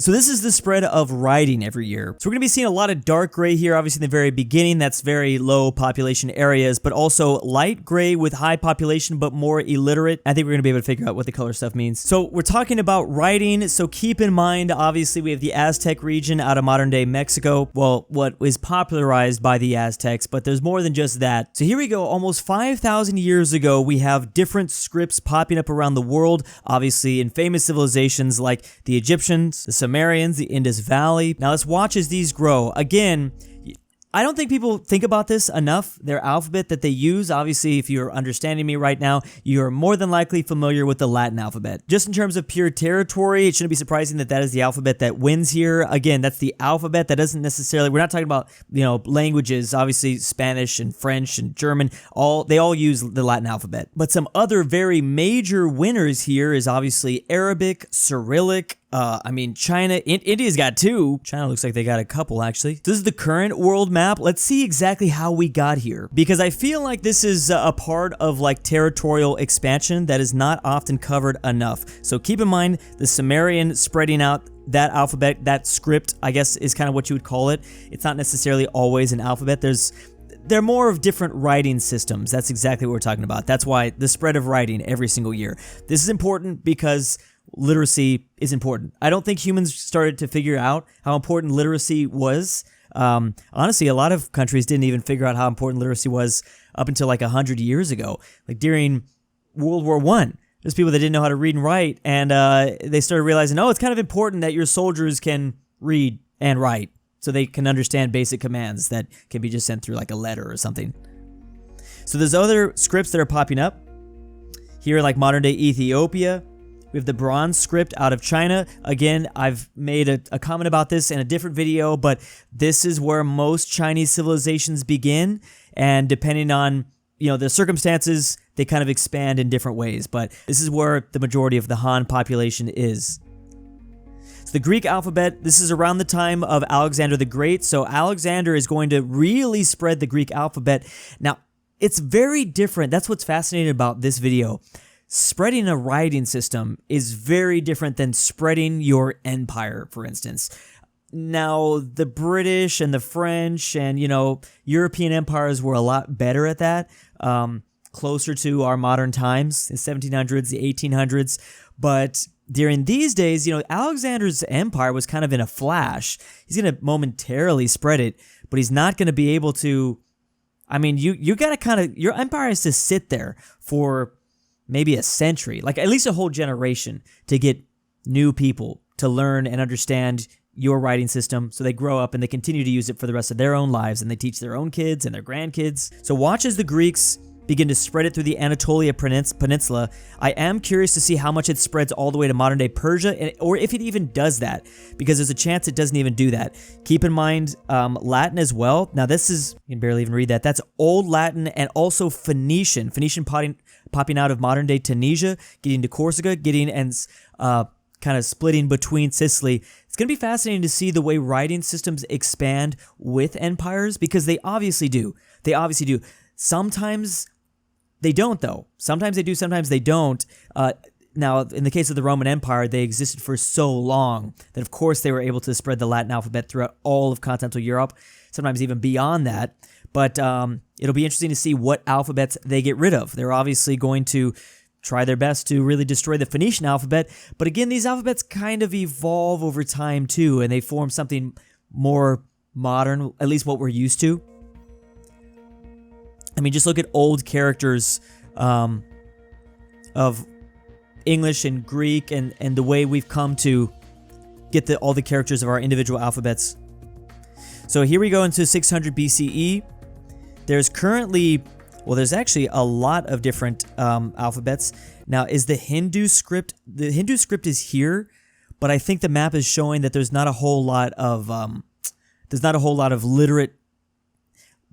So this is the spread of writing every year. So we're going to be seeing a lot of dark gray here, obviously in the very beginning. That's very low population areas, but also light gray with high population but more illiterate. I think we're going to be able to figure out what the color stuff means. So we're talking about writing. So keep in mind, obviously we have the Aztec region out of modern day Mexico. Well, what was popularized by the Aztecs, but there's more than just that. So here we go. Almost 5,000 years ago, we have different scripts popping up around the world, obviously in famous civilizations like the Egyptians, the Sumerians, the Indus Valley. Now let's watch as these grow. Again, I don't think people think about this enough. Their alphabet that they use, obviously, if you're understanding me right now, you're more than likely familiar with the Latin alphabet. Just in terms of pure territory, it shouldn't be surprising that that is the alphabet that wins here. Again, that's the alphabet. That doesn't necessarily, we're not talking about, languages, obviously Spanish and French and German, they all use the Latin alphabet. But some other very major winners here is obviously Arabic, Cyrillic, China, India's got two. China looks like they got a couple, actually. So this is the current world map. Let's see exactly how we got here, because I feel like this is a part of like territorial expansion that is not often covered enough. So keep in mind the Sumerian spreading out that alphabet, that script, I guess is kind of what you would call it. It's not necessarily always an alphabet. They're more of different writing systems. That's exactly what we're talking about. That's why the spread of writing every single year. This is important because literacy is important. I don't think humans started to figure out how important literacy was. Honestly, a lot of countries didn't even figure out how important literacy was up until like 100 years ago. Like during World War I, there's people that didn't know how to read and write, and they started realizing, it's kind of important that your soldiers can read and write so they can understand basic commands that can be just sent through like a letter or something. So there's other scripts that are popping up. Here, like modern day Ethiopia, we have the bronze script out of China. Again, I've made a comment about this in a different video, but this is where most Chinese civilizations begin, and depending on the circumstances, they kind of expand in different ways, but this is where the majority of the Han population is. So the Greek alphabet, this is around the time of Alexander the Great, so Alexander is going to really spread the Greek alphabet. Now, it's very different. That's what's fascinating about this video. Spreading a writing system is very different than spreading your empire, for instance. Now, the British and the French and, European empires were a lot better at that, closer to our modern times, the 1700s, the 1800s. But during these days, Alexander's empire was kind of in a flash. He's going to momentarily spread it, but he's not going to be able to, you got to your empire has to sit there for maybe a century, like at least a whole generation, to get new people to learn and understand your writing system, so they grow up and they continue to use it for the rest of their own lives, and they teach their own kids and their grandkids. So watch as the Greeks begin to spread it through the Anatolia Peninsula. I am curious to see how much it spreads all the way to modern day Persia, or if it even does that, because there's a chance it doesn't even do that. Keep in mind Latin as well. Now this is, you can barely even read that. That's Old Latin and also Phoenician popping out of modern day Tunisia, getting to Corsica, getting and kind of splitting between Sicily. It's going to be fascinating to see the way writing systems expand with empires, because they obviously do. Sometimes they don't, though. Sometimes they do, sometimes they don't. Now, in the case of the Roman Empire, they existed for so long that, of course, they were able to spread the Latin alphabet throughout all of continental Europe, sometimes even beyond that. But it'll be interesting to see what alphabets they get rid of. They're obviously going to try their best to really destroy the Phoenician alphabet. But again, these alphabets kind of evolve over time, too, and they form something more modern, at least what we're used to. Just look at old characters of English and Greek and the way we've come to get all the characters of our individual alphabets. So here we go into 600 BCE. There's actually a lot of different alphabets. Now, is the Hindu script is here, but I think the map is showing that there's not a whole lot of literate.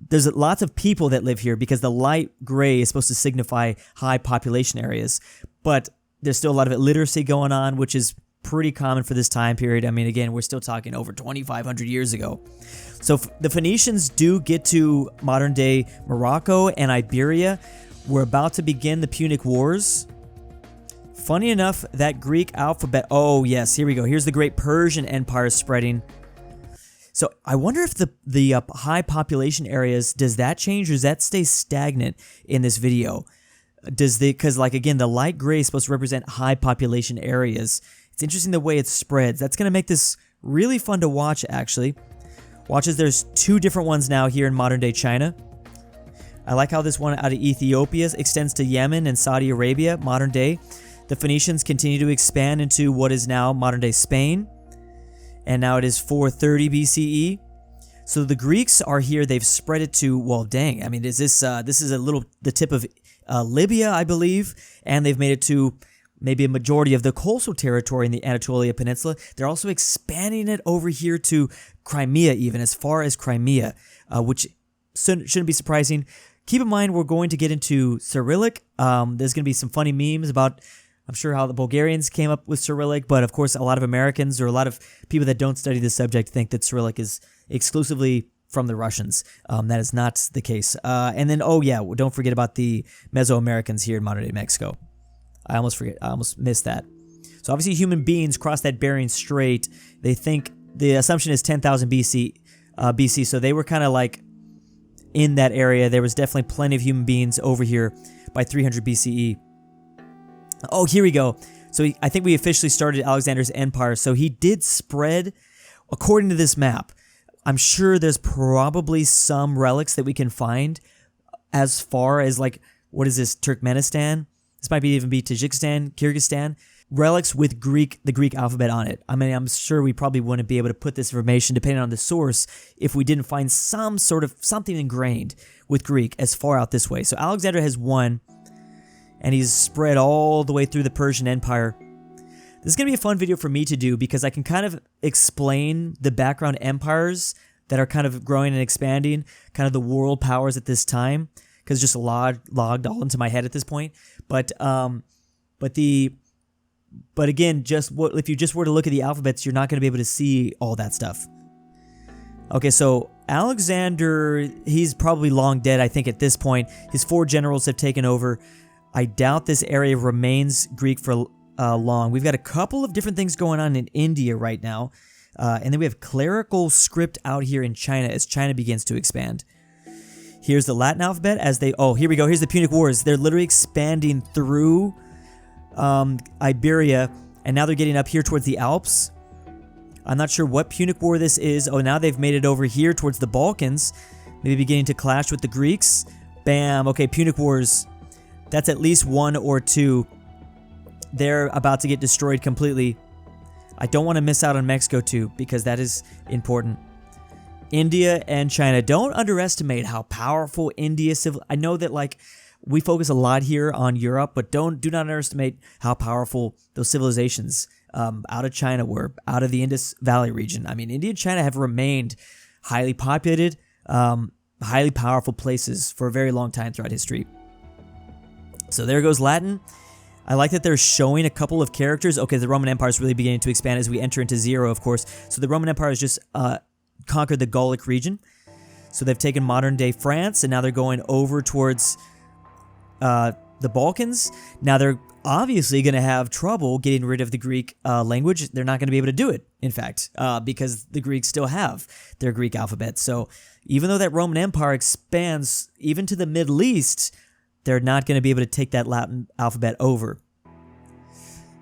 There's lots of people that live here, because the light gray is supposed to signify high population areas, but there's still a lot of illiteracy going on, which is pretty common for this time period. Again, we're still talking over 2,500 years ago. So the Phoenicians do get to modern day Morocco and Iberia. We're about to begin the Punic Wars. Funny enough, that Greek alphabet, oh yes, here we go. Here's the great Persian Empire spreading. So I wonder if the high population areas, does that change or does that stay stagnant in this video? Because like again, the light gray is supposed to represent high population areas. It's interesting the way it spreads. That's going to make this really fun to watch actually. Watch as there's 2 different ones now here in modern day China. I like how this one out of Ethiopia extends to Yemen and Saudi Arabia, modern day. The Phoenicians continue to expand into what is now modern day Spain. And now it is 430 BCE. So the Greeks are here. They've spread it to, well, dang. I mean, is this is the tip of Libya, I believe. And they've made it to maybe a majority of the coastal territory in the Anatolia Peninsula. They're also expanding it over here to Crimea, even as far as Crimea, which shouldn't be surprising. Keep in mind, we're going to get into Cyrillic. There's going to be some funny memes about, I'm sure, how the Bulgarians came up with Cyrillic, but of course, a lot of Americans or a lot of people that don't study this subject think that Cyrillic is exclusively from the Russians. That is not the case. And then, oh yeah, don't forget about the Mesoamericans here in modern-day Mexico. I almost missed that. So obviously, human beings crossed that Bering Strait. They think the assumption is 10,000 BC. So they were kind of like in that area. There was definitely plenty of human beings over here by 300 BCE. Oh, here we go. So I think we officially started Alexander's empire. So he did spread, according to this map. I'm sure there's probably some relics that we can find as far as like, what is this, Turkmenistan? This might even be Tajikistan, Kyrgyzstan. Relics with the Greek alphabet on it. I mean, I'm sure we probably wouldn't be able to put this information, depending on the source, if we didn't find some sort of something ingrained with Greek as far out this way. So Alexander has won. And he's spread all the way through the Persian Empire. This is going to be a fun video for me to do because I can kind of explain the background empires that are kind of growing and expanding, kind of the world powers at this time, because it's just logged all into my head at this point. But again, if you just were to look at the alphabets, you're not going to be able to see all that stuff. Okay, so Alexander, he's probably long dead, I think, at this point. His 4 generals have taken over. I doubt this area remains Greek for long. We've got a couple of different things going on in India right now. And then we have clerical script out here in China as China begins to expand. Here's the Latin alphabet as they... Oh, here we go. Here's the Punic Wars. They're literally expanding through Iberia. And now they're getting up here towards the Alps. I'm not sure what Punic War this is. Oh, now they've made it over here towards the Balkans. Maybe beginning to clash with the Greeks. Bam. Okay, Punic Wars... That's at least 1 or 2. They're about to get destroyed completely. I don't want to miss out on Mexico too, because that is important. India and China. Don't underestimate how powerful India I know that like we focus a lot here on Europe, but do not underestimate how powerful those civilizations out of China were, out of the Indus Valley region. I mean, India and China have remained highly populated, highly powerful places for a very long time throughout history. So there goes Latin. I like that they're showing a couple of characters. Okay, the Roman Empire is really beginning to expand as we enter into 0, of course. So the Roman Empire has just conquered the Gallic region. So they've taken modern-day France, and now they're going over towards the Balkans. Now they're obviously going to have trouble getting rid of the Greek language. They're not going to be able to do it, in fact, because the Greeks still have their Greek alphabet. So even though that Roman Empire expands even to the Middle East, they're not going to be able to take that Latin alphabet over.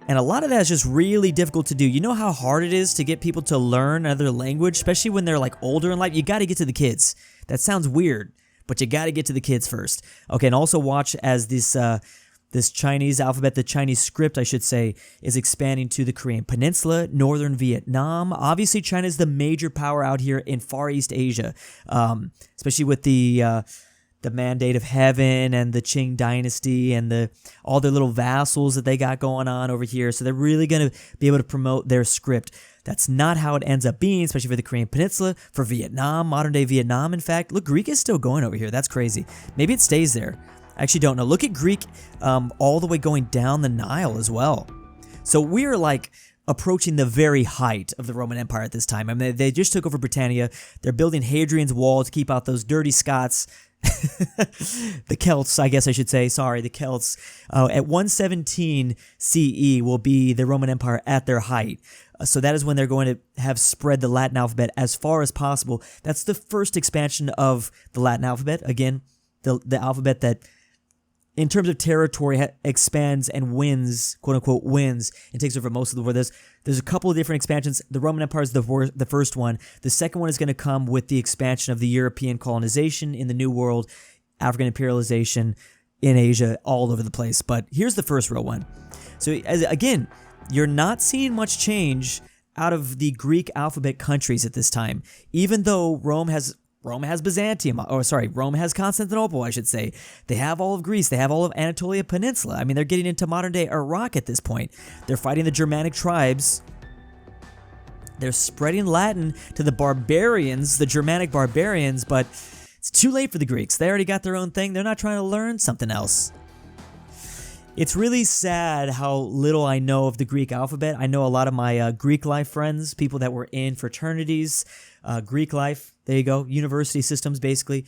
And a lot of that is just really difficult to do. You know how hard it is to get people to learn another language, especially when they're like older in life? You got to get to the kids. That sounds weird, but you got to get to the kids first. Okay, and also watch as this Chinese alphabet, the Chinese script, I should say, is expanding to the Korean Peninsula, northern Vietnam. Obviously, China is the major power out here in Far East Asia, especially with the Mandate of Heaven and the Qing Dynasty and all their little vassals that they got going on over here. So they're really going to be able to promote their script. That's not how it ends up being, especially for the Korean Peninsula, for Vietnam, modern-day Vietnam, in fact. Look, Greek is still going over here. That's crazy. Maybe it stays there. I actually don't know. Look at Greek all the way going down the Nile as well. So we're like approaching the very height of the Roman Empire at this time. I mean, they just took over Britannia. They're building Hadrian's Wall to keep out those dirty Scots. The Celts, I guess I should say. Sorry, the Celts. At 117 CE will be the Roman Empire at their height. So that is when they're going to have spread the Latin alphabet as far as possible. That's the first expansion of the Latin alphabet. Again, the alphabet that, in terms of territory, expands and wins, quote unquote, wins, and takes over most of the world. There's a couple of different expansions. The Roman Empire is the first one. The second one is going to come with the expansion of the European colonization in the New World, African imperialization in Asia, all over the place. But here's the first real one. So again, you're not seeing much change out of the Greek alphabet countries at this time, even though Rome has Byzantium, Rome has Constantinople, I should say. They have all of Greece. They have all of Anatolia Peninsula. I mean, they're getting into modern-day Iraq at this point. They're fighting the Germanic tribes. They're spreading Latin to the barbarians, the Germanic barbarians, but it's too late for the Greeks. They already got their own thing. They're not trying to learn something else. It's really sad how little I know of the Greek alphabet. I know a lot of my Greek life friends, people that were in fraternities, Greek life, there you go, university systems basically.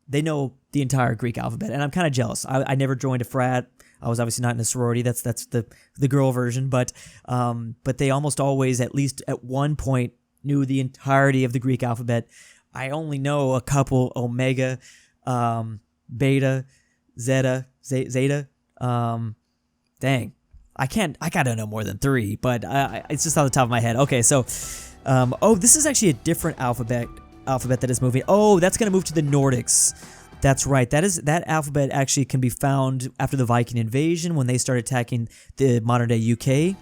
They know the entire Greek alphabet, and I'm kind of jealous. I never joined a frat. I was obviously not in a sorority. That's the girl version, but they almost always, at least at one point, knew the entirety of the Greek alphabet. I only know a couple: Omega, Beta, Zeta. Dang, I gotta know more than 3, but it's just on the top of my head. Okay, so, this is actually a different alphabet that is moving. Oh, that's gonna move to the Nordics. That's right. That alphabet actually can be found after the Viking invasion when they started attacking the modern day UK.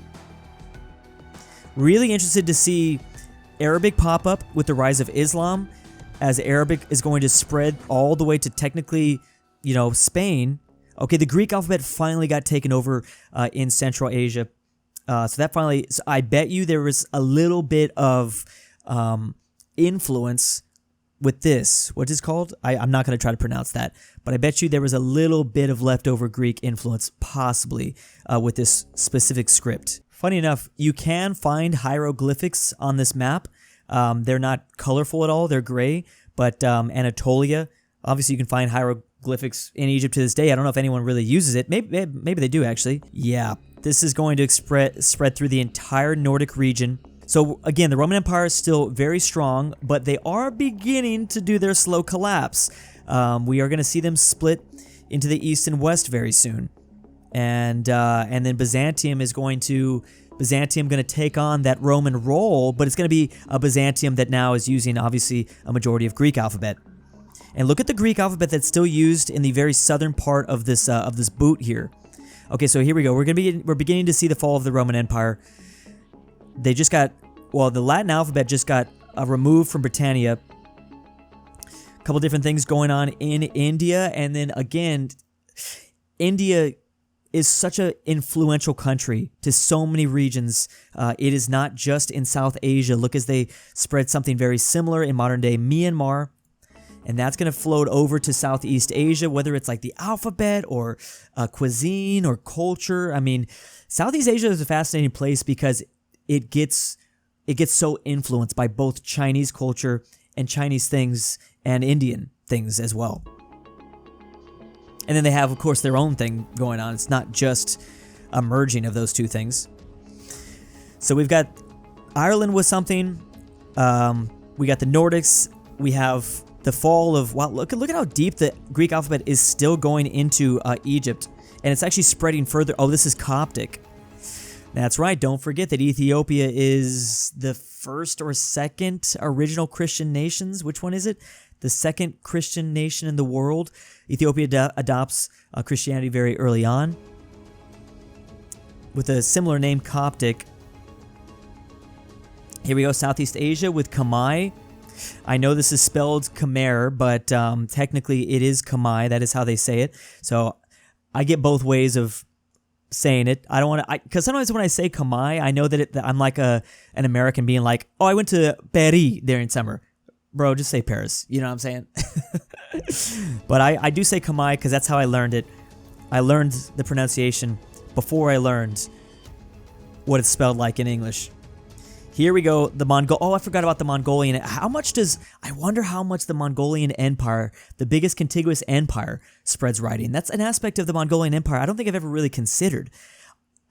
Really interested to see Arabic pop up with the rise of Islam, as Arabic is going to spread all the way to technically, Spain. Okay, the Greek alphabet finally got taken over in Central Asia. So I bet you there was a little bit of influence with this. What is it called? I'm not going to try to pronounce that, but I bet you there was a little bit of leftover Greek influence possibly with this specific script. Funny enough, you can find hieroglyphics on this map. They're not colorful at all. They're gray, but Anatolia, obviously you can find hieroglyphics in Egypt to this day. I don't know if anyone really uses it. Maybe they do, actually. Yeah, this is going to spread through the entire Nordic region. So again, the Roman Empire is still very strong, but they are beginning to do their slow collapse. We are going to see them split into the east and west very soon. And then Byzantium going to take on that Roman role, but it's going to be a Byzantium that now is using, obviously, a majority of Greek alphabet. And look at the Greek alphabet that's still used in the very southern part of this boot here. Okay, so here we go. We're beginning to see the fall of the Roman Empire. The Latin alphabet just got removed from Britannia. A couple different things going on in India, and then again, India is such an influential country to so many regions. It is not just in South Asia. Look, as they spread something very similar in modern-day Myanmar, and that's going to float over to Southeast Asia, whether it's like the alphabet or cuisine or culture. I mean, Southeast Asia is a fascinating place because it gets so influenced by both Chinese culture and Chinese things and Indian things as well. And then they have, of course, their own thing going on. It's not just a merging of those two things. So we've got Ireland with something. We got the Nordics. We have the fall of, wow, look at how deep the Greek alphabet is still going into Egypt. And it's actually spreading further. Oh, this is Coptic. That's right. Don't forget that Ethiopia is the first or second original Christian nations. Which one is it? The second Christian nation in the world. Ethiopia adopts Christianity very early on. With a similar name, Coptic. Here we go, Southeast Asia with Khmer. I know this is spelled Khmer, but technically it is Khmer. That is how they say it. So I get both ways of saying it. I don't want to, because sometimes when I say Khmer, I know that I'm like an American being like, oh, I went to Paris during summer. Bro, just say Paris. You know what I'm saying? But I do say Khmer because that's how I learned it. I learned the pronunciation before I learned what it's spelled like in English. Here we go, the Mongol. Oh, I forgot about the Mongolian. I wonder how much the Mongolian Empire, the biggest contiguous empire, spreads writing. That's an aspect of the Mongolian Empire I don't think I've ever really considered.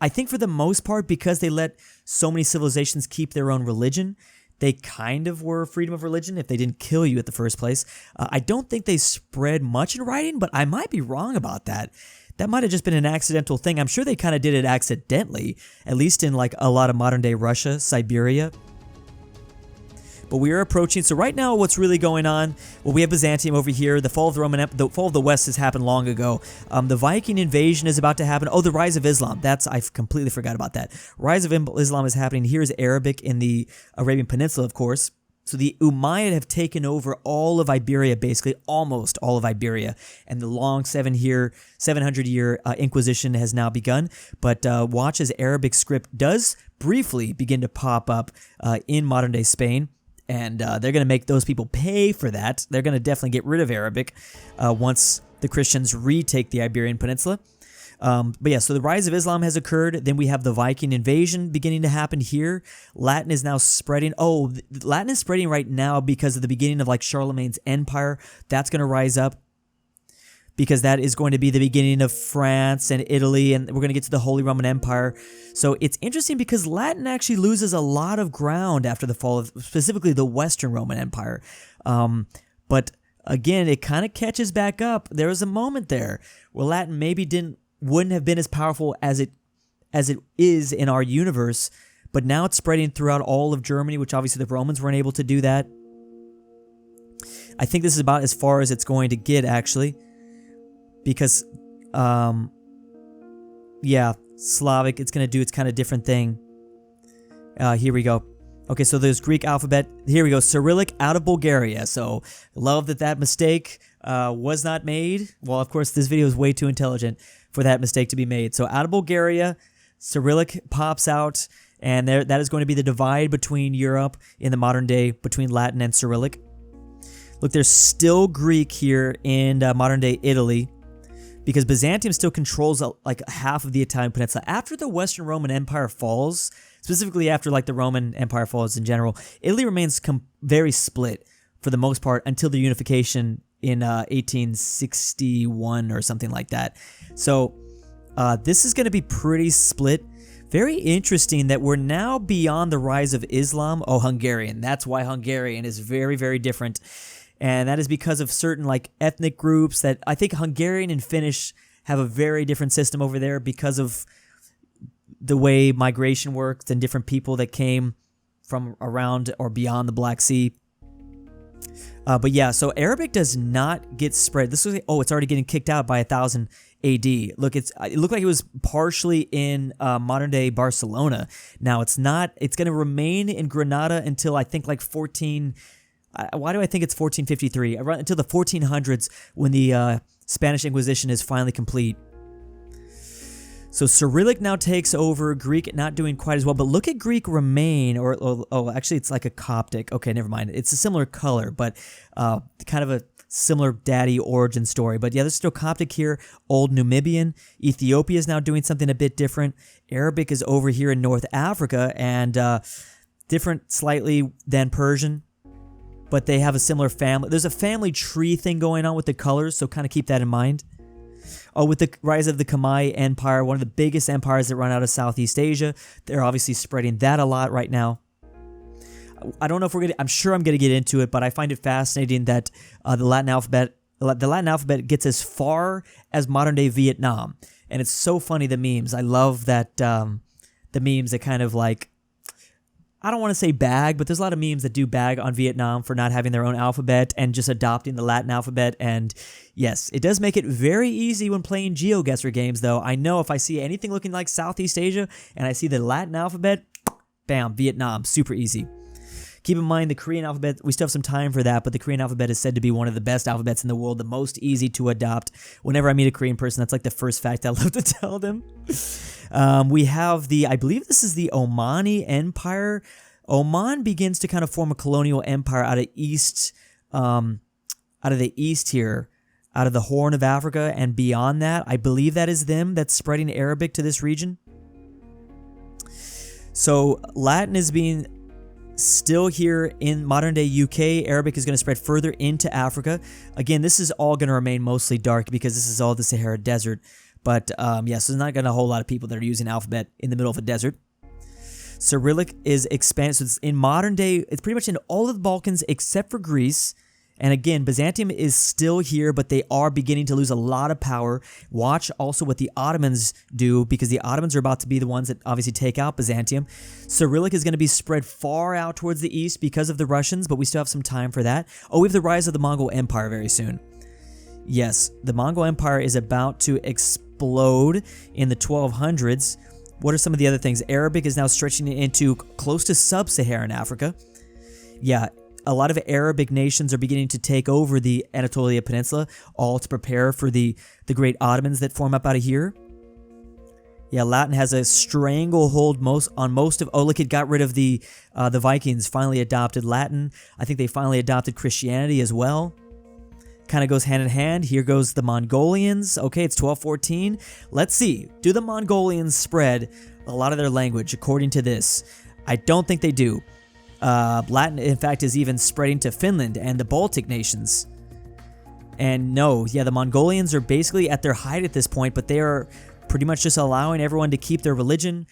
I think for the most part, because they let so many civilizations keep their own religion, they kind of were freedom of religion if they didn't kill you at the first place. I don't think they spread much in writing, but I might be wrong about that. That might have just been an accidental thing. I'm sure they kind of did it accidentally, at least in like a lot of modern day Russia, Siberia. But we are approaching. So right now, what's really going on? Well, we have Byzantium over here. The fall of the fall of the West has happened long ago. The Viking invasion is about to happen. Oh, the rise of Islam. I completely forgot about that. Rise of Islam is happening. Here's Arabic in the Arabian Peninsula, of course. So the Umayyad have taken over all of Iberia, basically almost all of Iberia, and the long 700-year Inquisition has now begun. But watch as Arabic script does briefly begin to pop up in modern-day Spain, and they're going to make those people pay for that. They're going to definitely get rid of Arabic once the Christians retake the Iberian Peninsula. But yeah, so the rise of Islam has occurred. Then we have the Viking invasion beginning to happen here. Latin is now spreading. Oh, Latin is spreading right now because of the beginning of like Charlemagne's empire. That's going to rise up because that is going to be the beginning of France and Italy, and we're going to get to the Holy Roman Empire. So it's interesting because Latin actually loses a lot of ground after the fall of specifically the Western Roman Empire. But again, it kind of catches back up. There was a moment there where Latin maybe wouldn't have been as powerful as it is in our universe, but now it's spreading throughout all of Germany, which obviously the Romans weren't able to do that. I think this is about as far as it's going to get, actually, because yeah, Slavic, it's going to do its kind of different thing. Here we go. Okay, so there's Greek alphabet. Here we go, Cyrillic out of Bulgaria. So love that mistake was not made. Well, of course, this video is way too intelligent for that mistake to be made. So out of Bulgaria, Cyrillic pops out, and that is going to be the divide between Europe in the modern day between Latin and Cyrillic. Look, there's still Greek here in modern day Italy because Byzantium still controls like half of the Italian peninsula. After the Western Roman Empire falls, specifically after like the Roman Empire falls in general, Italy remains very split for the most part until the unification in 1861 or something like that. So this is going to be pretty split. Very interesting that we're now beyond the rise of Islam. Oh, Hungarian. That's why Hungarian is very, very different. And that is because of certain like ethnic groups that I think Hungarian and Finnish have a very different system over there because of the way migration works and different people that came from around or beyond the Black Sea. But yeah, so Arabic does not get spread. This was it's already getting kicked out by 1000 AD. Look, it looked like it was partially in modern day Barcelona. Now it's not. It's going to remain in Granada until I think like 14. Why do I think it's 1453? Until the 1400s when the Spanish Inquisition is finally complete. So Cyrillic now takes over, Greek not doing quite as well, but look at Greek remain, actually it's like a Coptic. Okay, never mind. It's a similar color, but kind of a similar daddy origin story. But yeah, there's still Coptic here, Old Numidian. Ethiopia is now doing something a bit different. Arabic is over here in North Africa and different slightly than Persian, but they have a similar family. There's a family tree thing going on with the colors, so kind of keep that in mind. Oh, with the rise of the Khmer Empire, one of the biggest empires that run out of Southeast Asia, they're obviously spreading that a lot right now. I don't know if I'm sure I'm going to get into it, but I find it fascinating that the Latin alphabet gets as far as modern day Vietnam, and it's so funny, the memes. I love that the memes that kind of like, I don't want to say bag, but there's a lot of memes that do bag on Vietnam for not having their own alphabet and just adopting the Latin alphabet. And yes, it does make it very easy when playing GeoGuessr games, though. I know if I see anything looking like Southeast Asia and I see the Latin alphabet, bam, Vietnam, super easy. Keep in mind the Korean alphabet, we still have some time for that, but the Korean alphabet is said to be one of the best alphabets in the world, the most easy to adopt. Whenever I meet a Korean person, that's like the first fact I love to tell them. We have I believe this is the Omani Empire. Oman begins to kind of form a colonial empire out of the east here, out of the Horn of Africa and beyond that. I believe that is them that's spreading Arabic to this region. So Latin is being still here in modern day UK. Arabic is going to spread further into Africa. Again, this is all going to remain mostly dark because this is all the Sahara Desert. But so there's not going to be a whole lot of people that are using alphabet in the middle of a desert. Cyrillic is expanded. So it's in modern day, it's pretty much in all of the Balkans except for Greece. And again, Byzantium is still here, but they are beginning to lose a lot of power. Watch also what the Ottomans do, because the Ottomans are about to be the ones that obviously take out Byzantium. Cyrillic is going to be spread far out towards the east because of the Russians, but we still have some time for that. Oh, we have the rise of the Mongol Empire very soon. Yes, the Mongol Empire is about to explode in the 1200s. What are some of the other things? Arabic is now stretching into close to sub-Saharan Africa. Yeah, a lot of Arabic nations are beginning to take over the Anatolia Peninsula, all to prepare for the great Ottomans that form up out of here. Yeah, Latin has a stranglehold on most of... Oh, look, it got rid of the Vikings, finally adopted Latin. I think they finally adopted Christianity as well. Kind of goes hand in hand. Here goes the Mongolians. Okay, it's 1214. Let's see. Do the Mongolians spread a lot of their language according to this? I don't think they do. Latin, in fact, is even spreading to Finland and the Baltic nations. And no, yeah, the Mongolians are basically at their height at this point, but they are pretty much just allowing everyone to keep their religion,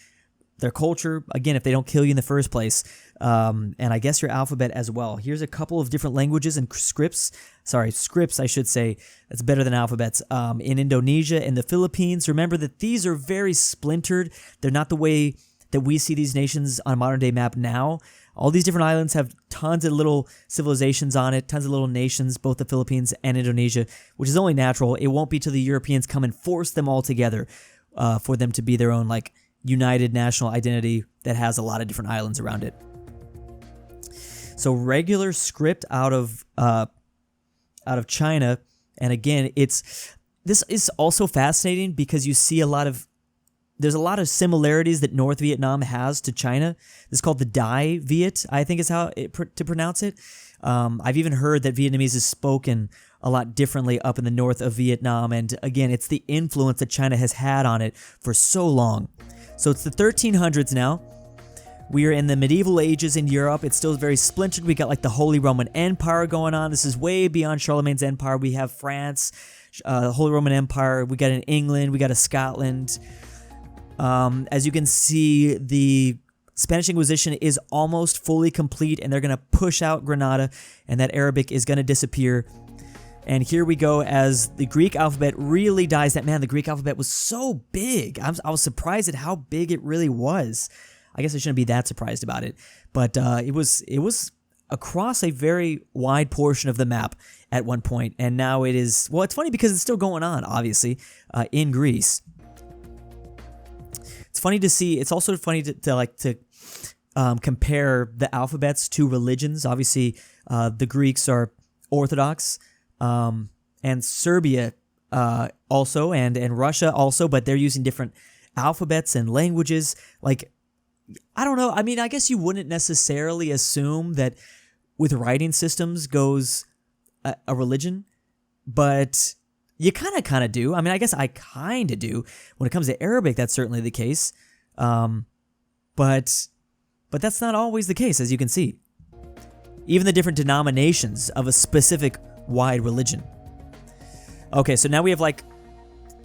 their culture, again, if they don't kill you in the first place, and I guess your alphabet as well. Here's a couple of different languages and scripts, I should say, that's better than alphabets, in Indonesia and the Philippines. Remember that these are very splintered. They're not the way that we see these nations on a modern-day map now. All these different islands have tons of little civilizations on it, tons of little nations, both the Philippines and Indonesia, which is only natural. It won't be till the Europeans come and force them all together for them to be their own, like, united national identity that has a lot of different islands around it. So regular script out of China, and again, this is also fascinating because you see there's a lot of similarities that North Vietnam has to China. This is called the Dai Viet, I think is how to pronounce it. I've even heard that Vietnamese is spoken a lot differently up in the north of Vietnam, and again, it's the influence that China has had on it for so long. So it's the 1300s now. We are in the medieval ages in Europe. It's still very splintered. We got like the Holy Roman Empire going on. This is way beyond Charlemagne's empire. We have France, the Holy Roman Empire. We got an England. We got a Scotland. As you can see, the Spanish Inquisition is almost fully complete, and they're going to push out Granada, and that Arabic is going to disappear. And here we go as the Greek alphabet really dies. The Greek alphabet was so big. I was surprised at how big it really was. I guess I shouldn't be that surprised about it, but it was across a very wide portion of the map at one point, and now it is. Well, it's funny because it's still going on, obviously, in Greece. It's funny to see. It's also funny to compare the alphabets to religions. Obviously, the Greeks are Orthodox, and Serbia also, and Russia also, but they're using different alphabets and languages. Like, I don't know. I mean, I guess you wouldn't necessarily assume that with writing systems goes a religion, but you kind of do. I mean, I guess I kind of do. When it comes to Arabic, that's certainly the case. But that's not always the case, as you can see. Even the different denominations of a specific wide religion. Okay, so now we have like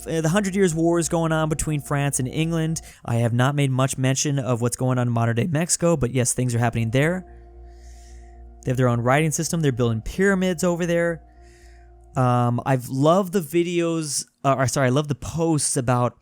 the 100 Years' Wars going on between France and England. I have not made much mention of what's going on in modern-day Mexico, but yes, things are happening there. They have their own writing system. They're building pyramids over there. I've loved the videos, I love the posts about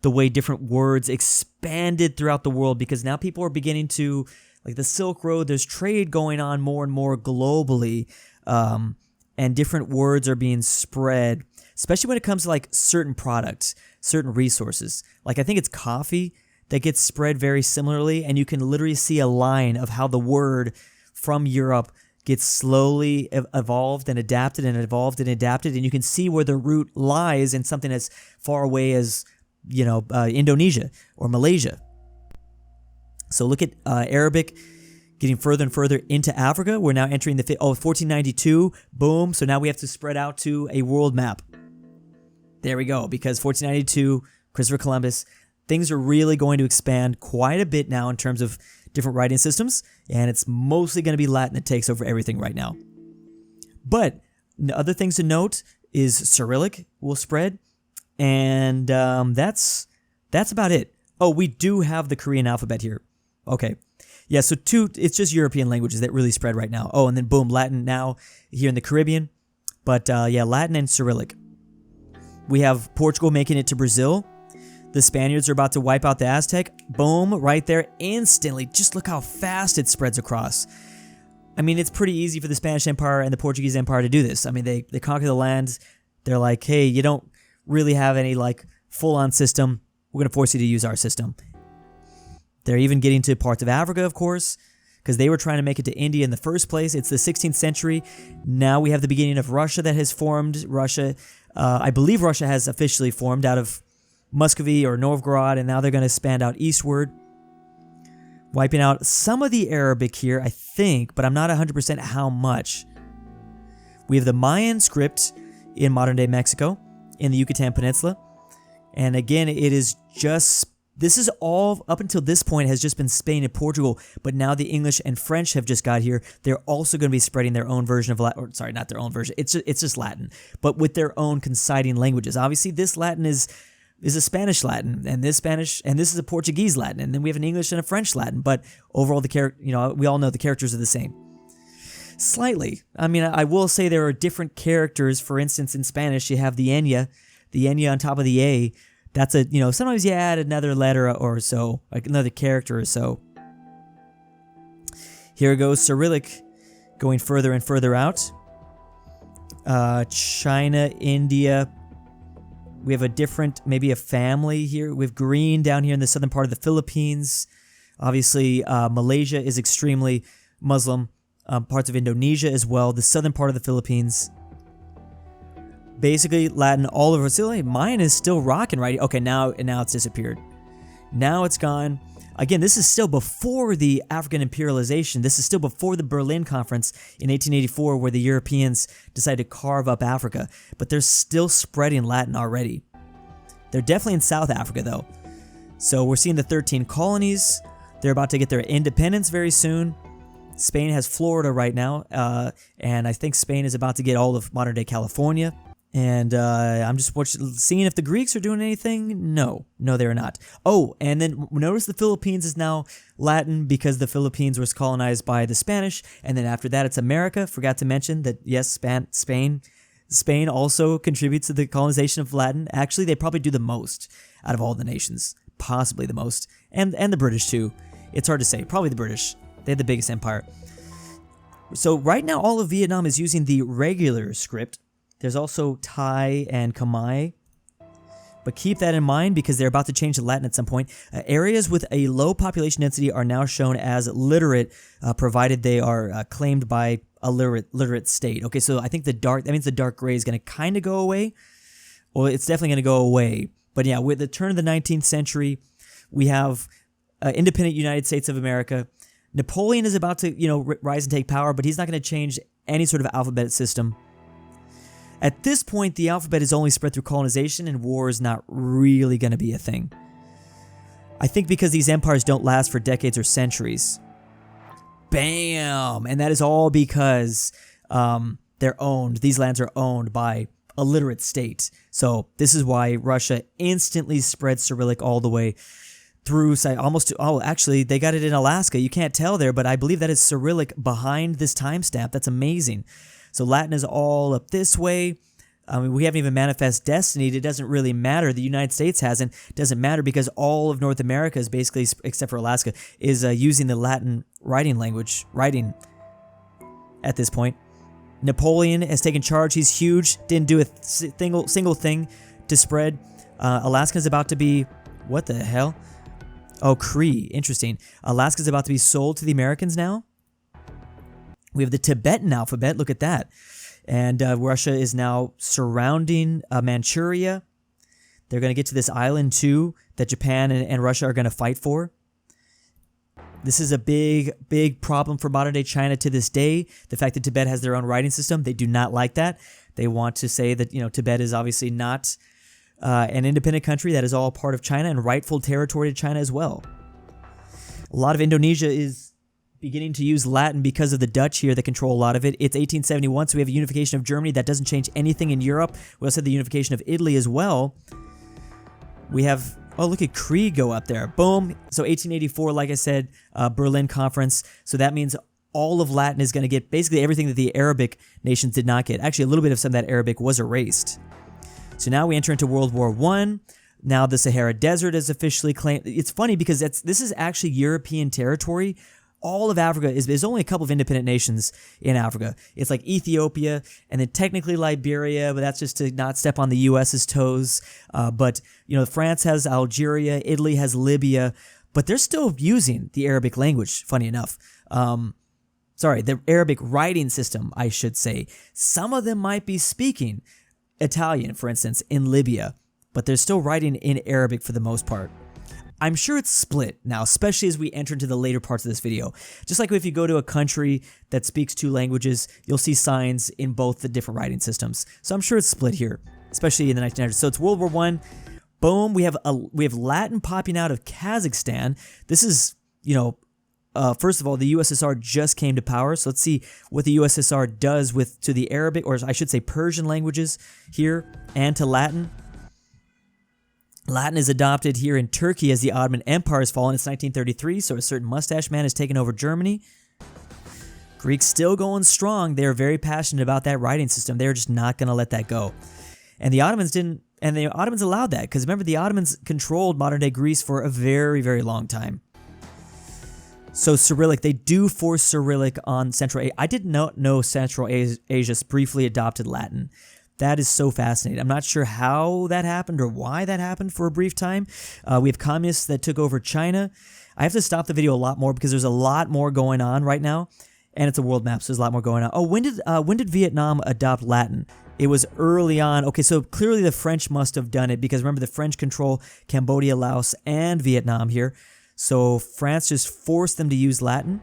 the way different words expanded throughout the world, because now people are beginning to, like the Silk Road, there's trade going on more and more globally, and different words are being spread, especially when it comes to like certain products, certain resources. Like I think it's coffee that gets spread very similarly, and you can literally see a line of how the word from Europe gets slowly evolved and adapted and evolved and adapted, and you can see where the root lies in something as far away as, Indonesia or Malaysia. So look at Arabic getting further and further into Africa. We're now entering 1492, boom. So now we have to spread out to a world map. There we go, because 1492, Christopher Columbus, things are really going to expand quite a bit now in terms of different writing systems, and it's mostly going to be Latin that takes over everything right now. But other things to note is Cyrillic will spread, and that's about it. Oh, we do have the Korean alphabet here. Okay. Yeah, so it's just European languages that really spread right now. Oh, and then boom, Latin now here in the Caribbean. But yeah, Latin and Cyrillic. We have Portugal making it to Brazil. The Spaniards are about to wipe out the Aztec. Boom, right there, instantly. Just look how fast it spreads across. I mean, it's pretty easy for the Spanish Empire and the Portuguese Empire to do this. I mean, they conquer the land. They're like, hey, you don't really have any like full-on system. We're going to force you to use our system. They're even getting to parts of Africa, of course, because they were trying to make it to India in the first place. It's the 16th century. Now we have the beginning of Russia that has formed. I believe Russia has officially formed out of Muscovy or Novgorod, and now they're going to expand out eastward, wiping out some of the Arabic here, I think, but I'm not 100% how much. We have the Mayan script in modern-day Mexico, in the Yucatan Peninsula, and again, it is just... This is all, up until this point, has just been Spain and Portugal, but now the English and French have just got here. They're also going to be spreading their own version of Latin, or sorry, not their own version, it's just Latin, but with their own coinciding languages. Obviously, this Latin is a Spanish Latin, and this is a Portuguese Latin, and then we have an English and a French Latin, but overall, we all know the characters are the same. Slightly. I mean, I will say there are different characters. For instance, in Spanish, you have the ñ on top of the A. That's sometimes you add another letter or so, like another character or so. Here goes Cyrillic going further and further out. China, India. We have maybe a family here. We have green down here in the southern part of the Philippines. Obviously, Malaysia is extremely Muslim. Parts of Indonesia as well. The southern part of the Philippines. Basically, Latin all over. So mine is still rocking, right? Okay, now it's disappeared. Now it's gone. Again, this is still before the African imperialization. This is still before the Berlin Conference in 1884, where the Europeans decided to carve up Africa. But they're still spreading Latin already. They're definitely in South Africa, though. So we're seeing the 13 colonies. They're about to get their independence very soon. Spain has Florida right now, and I think Spain is about to get all of modern-day California. And I'm just seeing if the Greeks are doing anything. No, they're not. Oh, and then notice the Philippines is now Latin because the Philippines was colonized by the Spanish. And then after that, it's America. Forgot to mention that, yes, Spain also contributes to the colonization of Latin. Actually, they probably do the most out of all the nations. Possibly the most. And the British, too. It's hard to say. Probably the British. They had the biggest empire. So right now, all of Vietnam is using the regular script. There's also Thai and Khmer, but keep that in mind because they're about to change to Latin at some point. Areas with a low population density are now shown as literate, provided they are claimed by a literate state. Okay, so I think that means the dark gray is going to kind of go away. Well, it's definitely going to go away. But yeah, with the turn of the 19th century, we have independent United States of America. Napoleon is about to, rise and take power, but he's not going to change any sort of alphabet system. At this point, the alphabet is only spread through colonization, and war is not really going to be a thing. I think because these empires don't last for decades or centuries. Bam! And that is all because they're owned. These lands are owned by a literate state. So this is why Russia instantly spread Cyrillic all the way through actually, they got it in Alaska. You can't tell there, but I believe that is Cyrillic behind this timestamp. That's amazing. So Latin is all up this way. I mean, we haven't even manifest destiny. It doesn't really matter. The United States hasn't. It doesn't matter because all of North America is basically, except for Alaska, is using the Latin writing at this point. Napoleon has taken charge. He's huge. Didn't do a single thing to spread. Alaska's about to be... What the hell? Oh, Cree. Interesting. Alaska's about to be sold to the Americans now. We have the Tibetan alphabet. Look at that. And Russia is now surrounding Manchuria. They're going to get to this island, too, that Japan and Russia are going to fight for. This is a big, big problem for modern-day China to this day. The fact that Tibet has their own writing system, they do not like that. They want to say that, Tibet is obviously not an independent country. That is all part of China and rightful territory to China as well. A lot of Indonesia is beginning to use Latin because of the Dutch here that control a lot of it. It's 1871, so we have a unification of Germany. That doesn't change anything in Europe. We also have the unification of Italy as well. We have, oh, look at Krieg go up there. Boom. So 1884, like I said, Berlin Conference. So that means all of Latin is going to get basically everything that the Arabic nations did not get. Actually, a little bit of some of that Arabic was erased. So now we enter into World War I. Now the Sahara Desert is officially claimed. It's funny because this is actually European territory. All of Africa there's only a couple of independent nations in Africa. It's like Ethiopia and then technically Liberia, but that's just to not step on the U.S.'s toes. But, France has Algeria, Italy has Libya, but they're still using the Arabic language, funny enough. The Arabic writing system, I should say. Some of them might be speaking Italian, for instance, in Libya, but they're still writing in Arabic for the most part. I'm sure it's split now, especially as we enter into the later parts of this video. Just like if you go to a country that speaks two languages, you'll see signs in both the different writing systems. So I'm sure it's split here, especially in the 1900s. So it's World War I. Boom, we have Latin popping out of Kazakhstan. This is, first of all, the USSR just came to power. So let's see what the USSR does to the Arabic, or I should say Persian languages here, and to Latin. Latin is adopted here in Turkey as the Ottoman Empire has fallen. It's 1933, so a certain mustache man has taken over Germany. Greek's still going strong. They're very passionate about that writing system. They're just not going to let that go. And the Ottomans didn't, and the Ottomans allowed that, because remember, the Ottomans controlled modern-day Greece for a very, very long time. So Cyrillic, they do force Cyrillic on Central Asia. I did not know Central Asia briefly adopted Latin. That is so fascinating. I'm not sure how that happened or why that happened for a brief time. We have communists that took over China. I have to stop the video a lot more because there's a lot more going on right now, and it's a world map, so there's a lot more going on. Oh, when did Vietnam adopt Latin? It was early on. Okay, so clearly the French must have done it because remember, the French control Cambodia, Laos, and Vietnam here. So France just forced them to use Latin.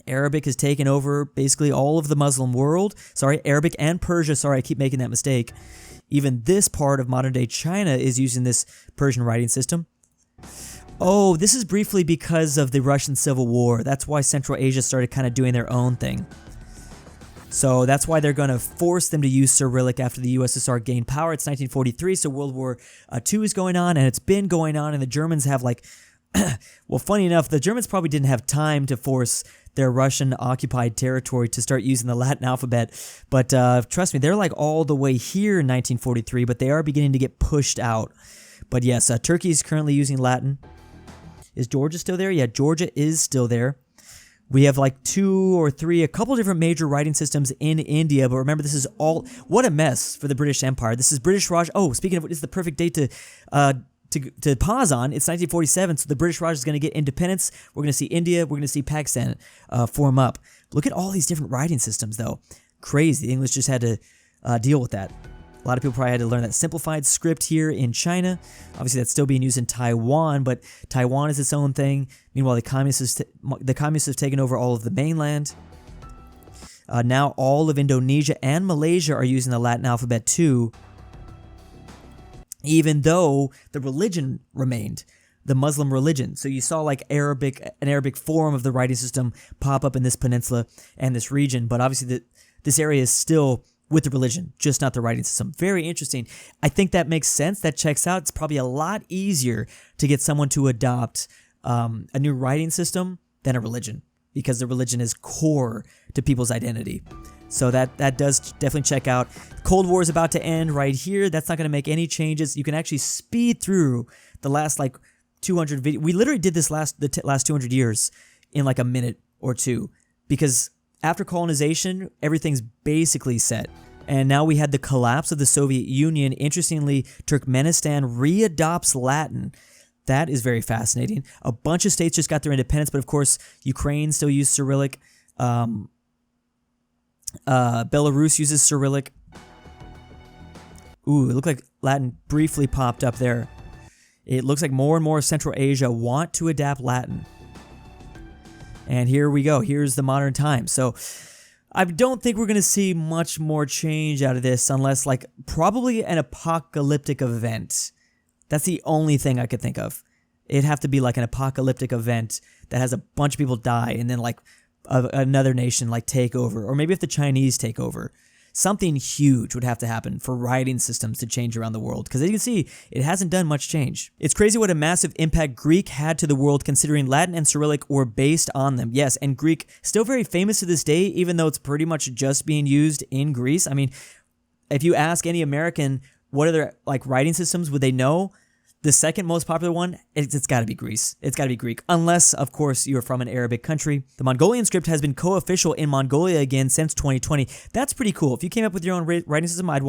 Arabic has taken over basically all of the Muslim world. Sorry, Arabic and Persia. Sorry, I keep making that mistake. Even this part of modern-day China is using this Persian writing system. Oh, this is briefly because of the Russian Civil War. That's why Central Asia started kind of doing their own thing. So that's why they're going to force them to use Cyrillic after the USSR gained power. It's 1943, so World War II is going on, and it's been going on, and the Germans have well, funny enough, the Germans probably didn't have time to force their Russian-occupied territory to start using the Latin alphabet. But trust me, they're all the way here in 1943, but they are beginning to get pushed out. But yes, Turkey is currently using Latin. Is Georgia still there? Yeah, Georgia is still there. We have two or three, a couple different major writing systems in India, but remember, this is all, what a mess for the British Empire. This is British Raj. Oh, speaking of, it's the perfect date to pause on. It's 1947, so the British Raj is going to get independence. We're going to see India. We're going to see Pakistan form up. Look at all these different writing systems, though. Crazy. The English just had to deal with that. A lot of people probably had to learn that simplified script here in China. Obviously, that's still being used in Taiwan, but Taiwan is its own thing. Meanwhile, the communists have taken over all of the mainland. Now all of Indonesia and Malaysia are using the Latin alphabet too, even though the religion remained, the Muslim religion. So you saw an Arabic form of the writing system pop up in this peninsula and this region, but obviously this area is still with the religion, just not the writing system. Very interesting. I think that makes sense. That checks out. It's probably a lot easier to get someone to adopt a new writing system than a religion, because the religion is core to people's identity. So that does definitely check out. Cold War is about to end right here. That's not going to make any changes. You can actually speed through the last 200 videos. We literally did this the last 200 years in a minute or two, because after colonization, everything's basically set. And now we had the collapse of the Soviet Union. Interestingly, Turkmenistan readopts Latin. That is very fascinating. A bunch of states just got their independence, but of course, Ukraine still uses Cyrillic. Belarus uses Cyrillic. Ooh, it looked like Latin briefly popped up there. It looks like more and more of Central Asia want to adapt Latin. And here we go. Here's the modern time. So I don't think we're going to see much more change out of this unless probably an apocalyptic event. That's the only thing I could think of. It'd have to be like an apocalyptic event that has a bunch of people die and then like another nation like take over. Or maybe if the Chinese take over. Something huge would have to happen for writing systems to change around the world, because as you can see, it hasn't done much change. It's crazy what a massive impact Greek had to the world, considering Latin and Cyrillic were based on them. Yes, and Greek still very famous to this day, even though it's pretty much just being used in Greece. I mean, if you ask any American what are their like writing systems, would they know? The second most popular one, it's got to be Greece. It's got to be Greek, unless, of course, you're from an Arabic country. The Mongolian script has been co-official in Mongolia again since 2020. That's pretty cool. If you came up with your own writing system, I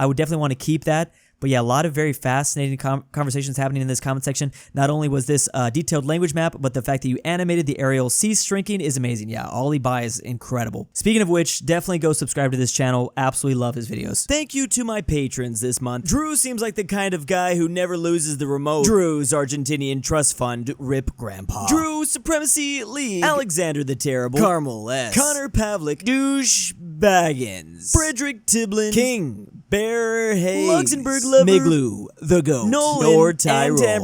would definitely want to keep that. But yeah, a lot of very fascinating conversations happening in this comment section. Not only was this a detailed language map, but the fact that you animated the aerial sea shrinking is amazing. Yeah, Ollie Bai is incredible. Speaking of which, definitely go subscribe to this channel. Absolutely love his videos. Thank you to my patrons this month. Drew seems like the kind of guy who never loses the remote. Drew's Argentinian Trust Fund, Rip Grandpa. Drew Supremacy League. Alexander the Terrible. Carmel S. Connor Pavlik. Douche Baggins. Frederick Tiblin. King. Bear Hayes. Luxembourg Lover. Miglu. The Goat. Nolan. Nord Tyrol. And Tambrin.